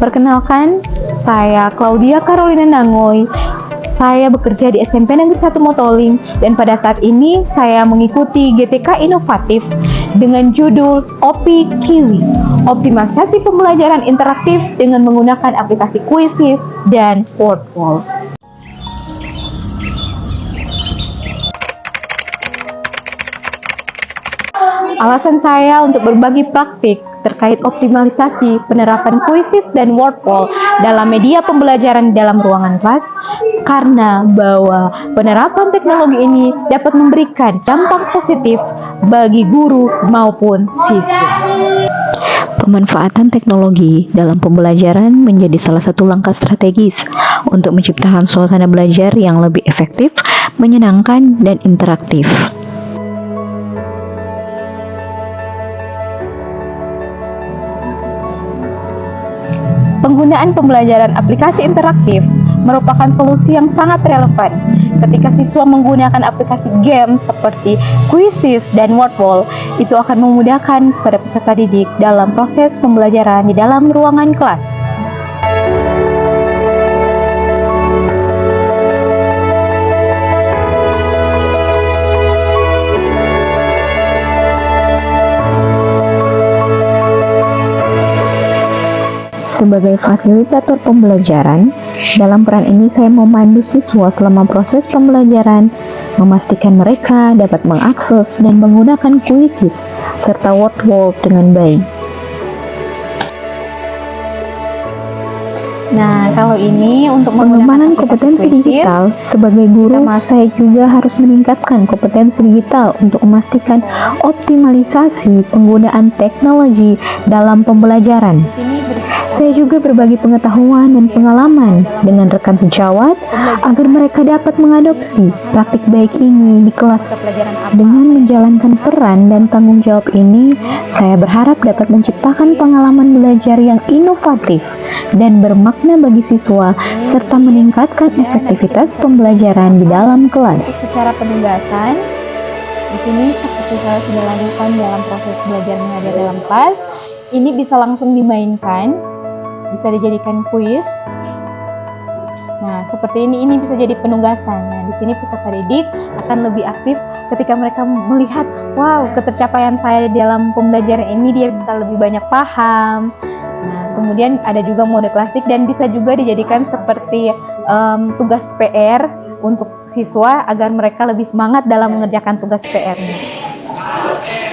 Perkenalkan, saya Claudia Carolina Nangoy. Saya bekerja di SMP Negeri 1 Motoling dan pada saat ini saya mengikuti GTK Inovatif dengan judul OPI Kiwi, optimalisasi pembelajaran interaktif dengan menggunakan aplikasi Quizzes dan Wordwall. Alasan saya untuk berbagi praktik terkait optimalisasi penerapan Quizzes dan Wordwall dalam media pembelajaran dalam ruangan kelas karena bahwa penerapan teknologi ini dapat memberikan dampak positif bagi guru maupun siswa. Pemanfaatan teknologi dalam pembelajaran menjadi salah satu langkah strategis untuk menciptakan suasana belajar yang lebih efektif, menyenangkan, dan interaktif. Penggunaan pembelajaran aplikasi interaktif merupakan solusi yang sangat relevan ketika siswa menggunakan aplikasi game seperti Quizzes dan Wordwall. Itu akan memudahkan pada peserta didik dalam proses pembelajaran di dalam ruangan kelas. Sebagai fasilitator pembelajaran, dalam peran ini saya memandu siswa selama proses pembelajaran, memastikan mereka dapat mengakses dan menggunakan Quizzes serta Wordwall dengan baik. Nah, kalau ini untuk pengembangan kompetensi digital, sebagai guru, saya juga harus meningkatkan kompetensi digital untuk memastikan optimalisasi penggunaan teknologi dalam pembelajaran. Saya juga berbagi pengetahuan dan pengalaman dengan rekan sejawat agar mereka dapat mengadopsi praktik baik ini di kelas. Dengan menjalankan peran dan tanggung jawab ini, saya berharap dapat menciptakan pengalaman belajar yang inovatif dan bermakna bagi siswa, serta meningkatkan efektivitas pembelajaran di dalam kelas. Secara penugasan, di sini seperti saya sudah lakukan dalam proses belajar mengajar dalam kelas, ini bisa langsung dimainkan, bisa dijadikan kuis. Nah, seperti ini bisa jadi penugasan. Nah, di sini peserta didik akan lebih aktif ketika mereka melihat, wow, ketercapaian saya dalam pembelajaran ini, dia bisa lebih banyak paham. Nah, kemudian ada juga mode klasik dan bisa juga dijadikan seperti tugas PR untuk siswa agar mereka lebih semangat dalam mengerjakan tugas PR-nya.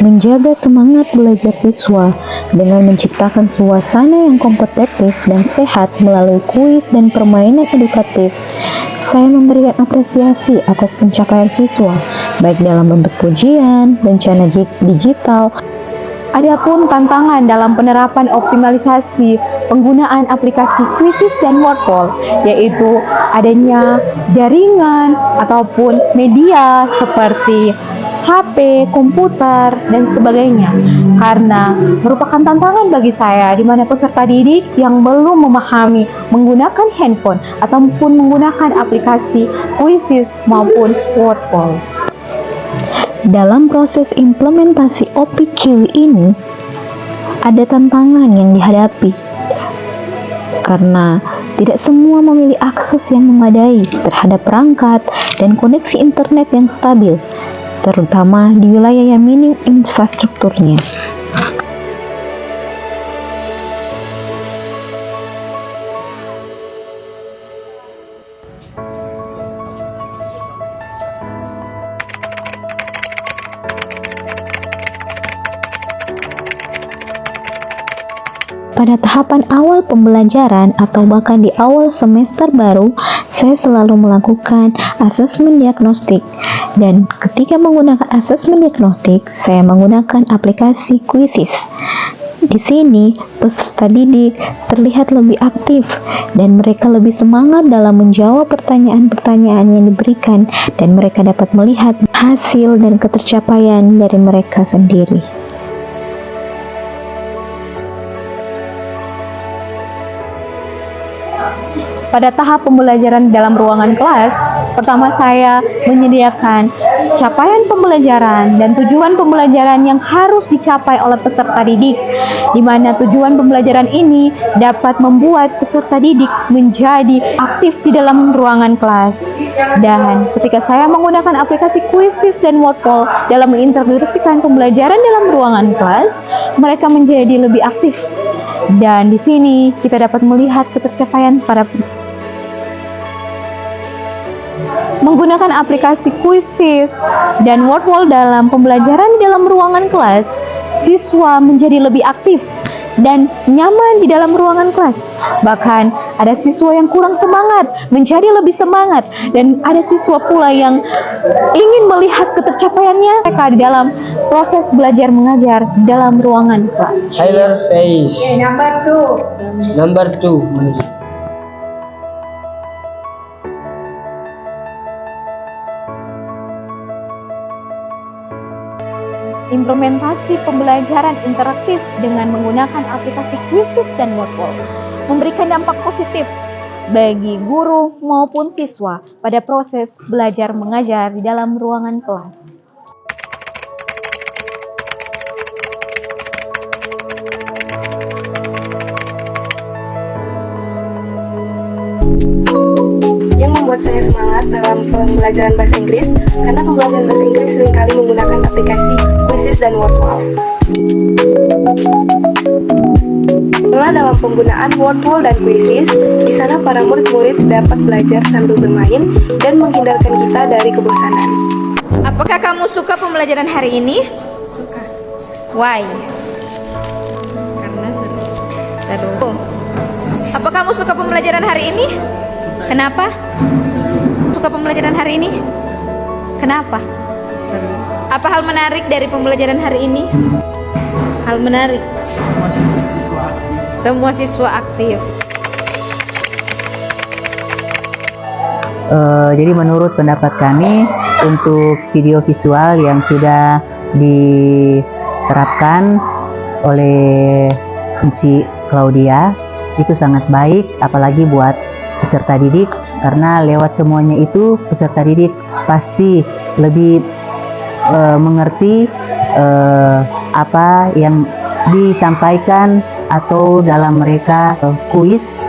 Menjaga semangat belajar siswa dengan menciptakan suasana yang kompetitif dan sehat melalui kuis dan permainan edukatif. Saya memberikan apresiasi atas pencapaian siswa, baik dalam bentuk pujian, bencana digital. Adapun tantangan dalam penerapan optimalisasi penggunaan aplikasi Quizzes dan Wordwall, yaitu adanya jaringan ataupun media seperti HP, komputer, dan sebagainya, karena merupakan tantangan bagi saya di mana peserta didik yang belum memahami menggunakan handphone ataupun menggunakan aplikasi Quizzes maupun Wordwall. Dalam proses implementasi OPI Kiwi ini, ada tantangan yang dihadapi karena tidak semua memiliki akses yang memadai terhadap perangkat dan koneksi internet yang stabil, terutama di wilayah yang minim infrastrukturnya. Pada tahapan awal pembelajaran atau bahkan di awal semester baru, saya selalu melakukan asesmen diagnostik. Dan ketika menggunakan asesmen diagnostik, saya menggunakan aplikasi Quizzes. Di sini, peserta didik terlihat lebih aktif dan mereka lebih semangat dalam menjawab pertanyaan-pertanyaan yang diberikan, dan mereka dapat melihat hasil dan ketercapaian dari mereka sendiri. Pada tahap pembelajaran dalam ruangan kelas, pertama saya menyediakan capaian pembelajaran dan tujuan pembelajaran yang harus dicapai oleh peserta didik, di mana tujuan pembelajaran ini dapat membuat peserta didik menjadi aktif di dalam ruangan kelas. Dan ketika saya menggunakan aplikasi Quizzes dan Wordwall dalam mengintegrasikan pembelajaran dalam ruangan kelas, mereka menjadi lebih aktif. Dan di sini kita dapat melihat ketercapaian para menggunakan aplikasi Quizzes dan Wordwall dalam pembelajaran dalam ruangan kelas, siswa menjadi lebih aktif dan nyaman di dalam ruangan kelas. Bahkan ada siswa yang kurang semangat menjadi lebih semangat, dan ada siswa pula yang ingin melihat ketercapaiannya mereka di dalam proses belajar mengajar dalam ruangan kelas. Tyler says number two. Implementasi pembelajaran interaktif dengan menggunakan aplikasi Quizzes dan Wordwall memberikan dampak positif bagi guru maupun siswa pada proses belajar mengajar di dalam ruangan kelas. Yang membuat saya semangat dalam pembelajaran bahasa Inggris karena pembelajaran bahasa Inggris seringkali menggunakan aplikasi Quizzes dan Wordwall. Setelah dalam penggunaan Wordwall dan Quizzes, di sana para murid-murid dapat belajar sambil bermain dan menghindarkan kita dari kebosanan. Apakah kamu suka pembelajaran hari ini? Suka, Why? karena seru. Seru. Apa kamu suka pembelajaran hari ini? Kenapa? Suka pembelajaran hari ini? Kenapa? Seru. Apa hal menarik dari pembelajaran hari ini? Hal menarik. Semua siswa aktif. Jadi menurut pendapat kami, untuk video visual yang sudah diterapkan oleh Enci Claudia itu sangat baik, apalagi buat peserta didik, karena lewat semuanya itu peserta didik pasti lebih mengerti apa yang disampaikan atau dalam mereka kuis,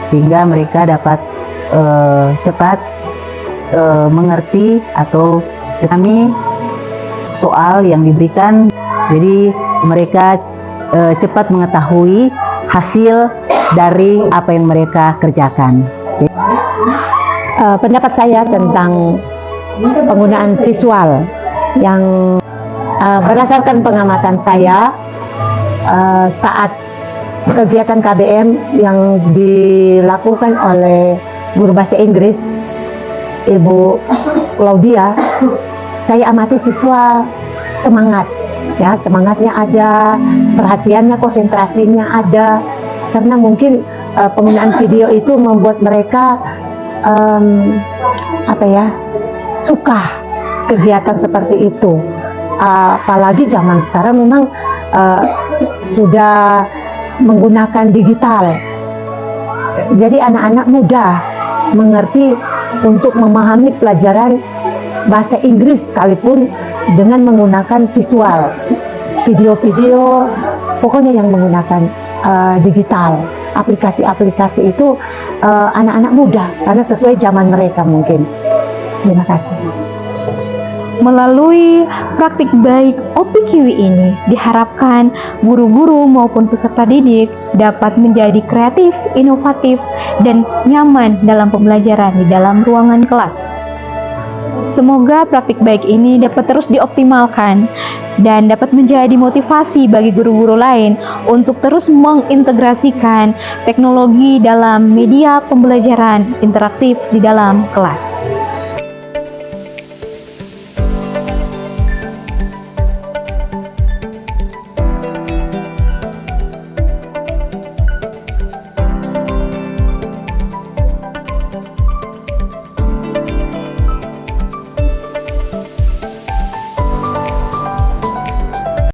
sehingga mereka dapat cepat mengerti atau memahami soal yang diberikan. Jadi mereka cepat mengetahui hasil dari apa yang mereka kerjakan. Pendapat saya tentang penggunaan visual yang berdasarkan pengamatan saya saat kegiatan KBM yang dilakukan oleh guru bahasa Inggris Ibu Claudia, saya amati siswa semangat, ya, semangatnya ada, perhatiannya, konsentrasinya ada, karena mungkin penggunaan video itu membuat mereka suka kegiatan seperti itu. Apalagi zaman sekarang memang sudah menggunakan digital, jadi anak-anak mudah mengerti untuk memahami pelajaran bahasa Inggris sekalipun dengan menggunakan visual, video-video, pokoknya yang menggunakan digital. Aplikasi-aplikasi itu anak-anak mudah karena sesuai zaman mereka mungkin. Terima kasih. Melalui praktik baik OPQW ini, diharapkan guru-guru maupun peserta didik dapat menjadi kreatif, inovatif, dan nyaman dalam pembelajaran di dalam ruangan kelas. Semoga praktik baik ini dapat terus dioptimalkan dan dapat menjadi motivasi bagi guru-guru lain untuk terus mengintegrasikan teknologi dalam media pembelajaran interaktif di dalam kelas.